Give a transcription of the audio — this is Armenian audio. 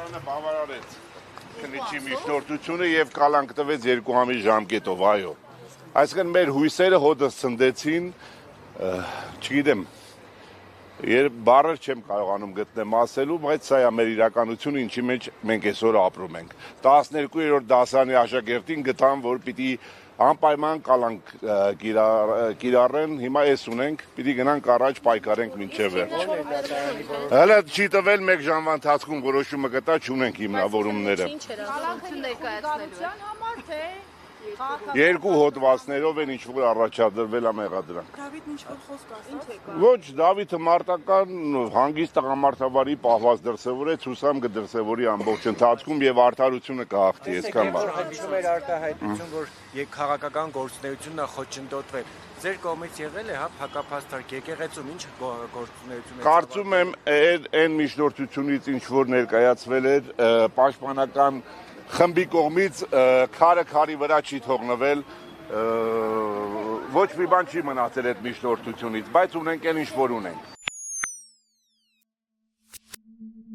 Սարգսյանը բավարարեց քննիչի միջնորդությունը եւ կալանք տվեց 2 ամիս ժամկետով, այո։ Այսինքն մեր հույսերը հոդս ցնդեցին, չգիտեմ, բառեր չեմ կարողանում գտնեմ ասելու, բայց սա է մեր իրականությունը, ինչի մեջ մենք այսօր ապրում ենք։ 12-րդ դասարանի աշակերտին գտան, որ պիտի անպայման կալանք կիրառեն, հիմա էս ունենք, պիտի գնանք առաջ պայքարենք մինչև վերջ։ Հələ չի տվել 1 ժամվա ընթացքում որոշումը կտա, չունենք հիմնավորումները։ Երկու հոդվածներով են ինչ-որ առաջադրվել է մեղադրանք։ Դավիթն ինչ-որ խոսք ասաց։ Ոչ, Դավիթը մարտական հանգիստ տղամարդավարի պահված դրսևորեց, հուսամ կդրսևորի ամբողջ ընթացքում եւ արդարությունը կհաղթի, այսքան բան։ Հնչում էր արտահայտություն, որ քաղաքական գործունեությունն է խոչընդոտվել։ Ձեր կողմից եղել է, հա, փակափաստարկ եկեղեցում ինչ գործունեություն է։ Կարծում եմ, այն միջնորդությունից ինչ որ ներկայացվել էր, պաշտպանական խմբի կողմից քարը քարի վրա չի թողնվել, ոչ մի բան չի մնացել այդ միջնորդությունից, բայց ունենք այն ինչ որ ունենք։